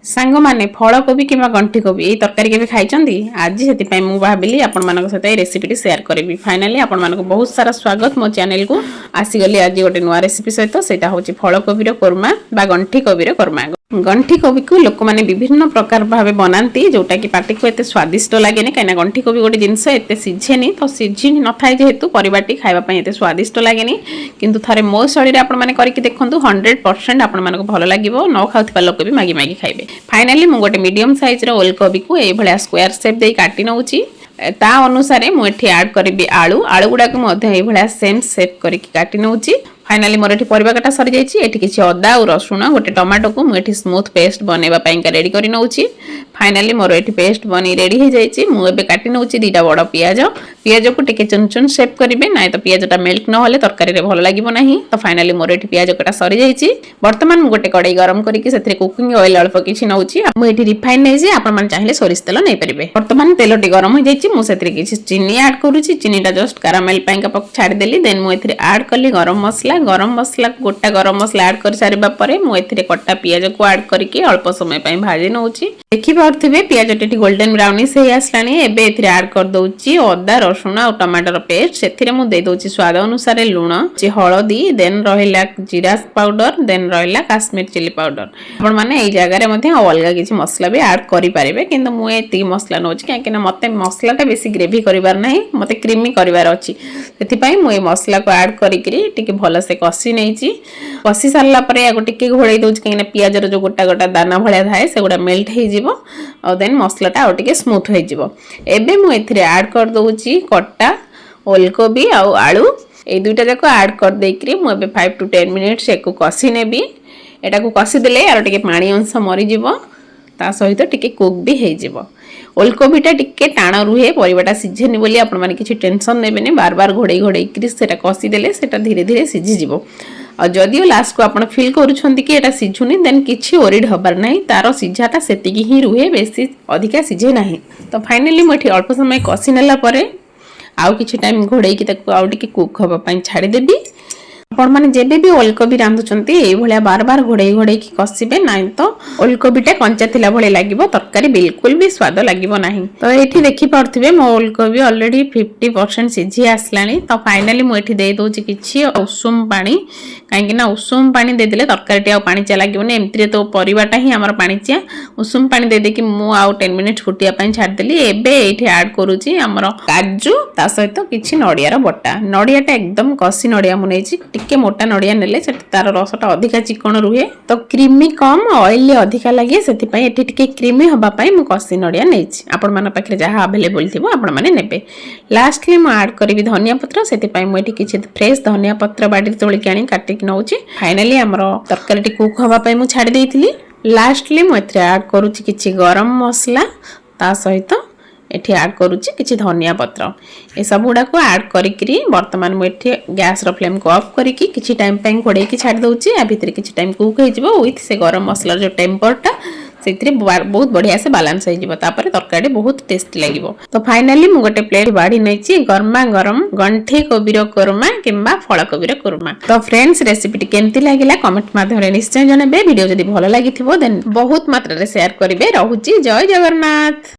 सांग माने फल कोबी किंवा गंठी कोबी ये तरकारी के खाई आज से मुझे भाविली आपण सहित रेसिपी शेयर करी। फाइनाली आपण मानक बहुत सारा स्वागत मो चैनल को आसीगली आज गोटे नुआ रेसिपी सहित सेटा होची फल कोबी कोरमा बा गंठी कोबी कोरमा। गंठी कोबी को लोक माने विभिन्न प्रकार भाव बनाती जोटा कि पार्टी को एत स्वादिष्ट लगे कहीं गंठी कोबी गोटे जिनस एत सीझेनि तो सीझी न थाए जेहेतु परिवारटी खावाई एत स्वादिष्ट लगे किंतु थारे मो शैली आपने करके देखूँ 100% आपण मानक भल लगे न खाऊा लोक भी मागी मागी खाइबे। फाइनाली मु गोटे मीडियम साइज ओल कोबी को ये स्क्वायर शेप दे काटी नौची ता अनुसार मुझे ऐड करी आलू आलू गुड़ा को सेम शेप करके काटी नौची। फाइनाली मोर एठी परिबा काटा सरी जाइछि। एठी किछि अदा और रसुण गोटे टमाटो को मुझे स्मूथ पेस्ट बनैबा पई रेडी करी नौछि। फाइनाली मोर एठी पेस्ट बनी रेडी हो जाइछि। मु एबे काटी नौछि दीटा बड़ पियाज पियाज को टिके चुन चुन शेप करिवे नाइ तो पियाजटा मेल्ट न होले तरकारी रे भल लागिबो नाही। तो फाइनाली मोर एठी पियाज काटा सरी जाइछि। वर्तमान मु गोटे कड़ाई गरम करके सेथिरे कुकिंग ऑयल अल्प किछि नौछि। मु एठी रिफाइन नै जे आपण मान चाहिले सोरिष तेल नै परिबे। वर्तमान तेलटी गरम हो जाइछि। मु सेथिरे किछि चीनी ऐड करूछि। चीनीटा जस्ट कैरामेल पई का पक छाडी देली। देन मु एथिरे ऐड करली गरम मसला गोटा गरम मसला ऐड कर सारिबा परे मु एथिरे कट्टा पियाज को ऐड करके अल्प समय पई भाजी नउची। देखि पारथिबे पियाज टेटी गोल्डन ब्राउनिश हे आसलानी। एबे एथिरे ऐड कर दउची अदा रसुण और टमाटर पेस्ट। सेथिरे मु दे दउची स्वाद अनुसार लूण जे हळदी देन रहिला जीरा पाउडर देन रहिला काश्मीर चिली पाउडर। आपण माने एई जगह रे मध्ये अलगा किछि मसला भी ऐड करि पारिबे किंतु मु एति मसला नउची काहे कि मते मसलाटा बेसी ग्रेवी करिवार नाही मते क्रीमी करिवार अछि। सेति पई मु ए मसला को ऐड करिकरी टिके भलो से कसी कसी सारा पर या टिके घोड़े दउछ कहीं पियाज जो गोटा गोटा दाना भाया थाए से गोटा मेल्ट हो और देन मसलाटा आउ टिके स्मूथ हो। एबे मु एथिरे ऐड कर दउची कट्टा ओलकोबी आ आलू ए दुईटा जाक ऐड कर देकरी मु एबे 5 to 10 मिनिट्स एको कसी नेबी। एटा को कसी देले यार टिके पानी अंश मरी जिवो ता सहित टिके कुक भी हे जिवो। ओलकोबीटा टिके टाण रुहे परिवाटा सिझेनि बोली आपण माने किछि टेंशन नेबेनी बार बार घोड़े घोड़े कि सेटा कसी देले सेटा धीरे धीरे सिझी जिवो। और जदियो लास्ट को आपण फील करूछंती कि एटा सिझुनी देन किछि ओरिड हबार नाही तारो सिझाटा सेतिकी ही रुहे बेसी अधिका सिझे नाही। तो फाइनली मठी अल्प समय कसी नेला परे आउ किछि टाइम घोड़े कि ताको आउ टिके कुक हबा पई छाडी देबी। आपण माने जेबे भी ओलकोबी रांधुचंती एई भलिया बार बार घोड़े घोड़े की कसिबे नाही तो ओलकोबीटा कंचा थिला भले लागिबो तरकारी बिल्कुल भी स्वाद लागिबो नाही। तो एठी देखि पारथिबे मो ओलकोबी ऑलरेडी 50% सिझी आसलानी। तो फाइनली मु एठी दे दोची किछि उषुम पानी काहे कि ना उषुम पानी दे देले तरकारीटी आ पानी चा लागिबोनी एमतिरे तो परिवाटा ही हमर पानी चा उषुम पानी दे दे कि मु आ 10 मिनिट फुटिया पई छाड देली। एबे एठी ऐड करूची हमर काजू ता सहित किछि नडियार बटा नडियाटा एकदम कसी नडिया मु नेछि टिके मोटा नडिया नेले से तार रसटा अधिका चिकन रुहे तो क्रीमी कम ऑयल अधिका लगे सेति पई एठी टिके क्रीमी हबा पई मु कसी नडिया नेछि। आपण मन पाखरे जहा अवेलेबल थिबो आपण माने नेबे। लास्टली मु ऐड करबी धनिया पत्र सेति पई मु एठी किछि फ्रेश धनिया पत्र बाडी तोळी के आनी काटि कि नउछि। फाइनली हमरो तरकारीटी कुक हबा पई मु छाडी देइथिली। लास्टली मु एथरे ऐड करूछि किछि गरम मसला ता सहित एठी ऐड करूछि किछि धनिया पत्र ए सब गुडा को ऐड करिकरी वर्तमान मु एठी गैस रो फ्लेम को ऑफ करिकि किछि टाइम पई घोड़े की छाड दउछि। आ भितरे किछि टाइम कुक हे जिवो विथ से गरम मसला जो टेम्परटा सेथिरे बहुत बढ़िया से बैलेंस हो जिवो तापर तरकारी बहुत टेस्टी लागिवो। तो फाइनली मु गोटे प्लेट बाडी नैछि गरमा गरम गंठी कोबी रो कोरमा किंबा फळ कोबी रो कोरमा। तो फ्रेंड्स रेसिपी केमती लागिला कमेंट माध्यम रे निश्चय जणाबे। वीडियो जदी भलो लागिथिबो देन बहुत मात्रा रे शेयर करिवे। रहूची जय जगन्नाथ।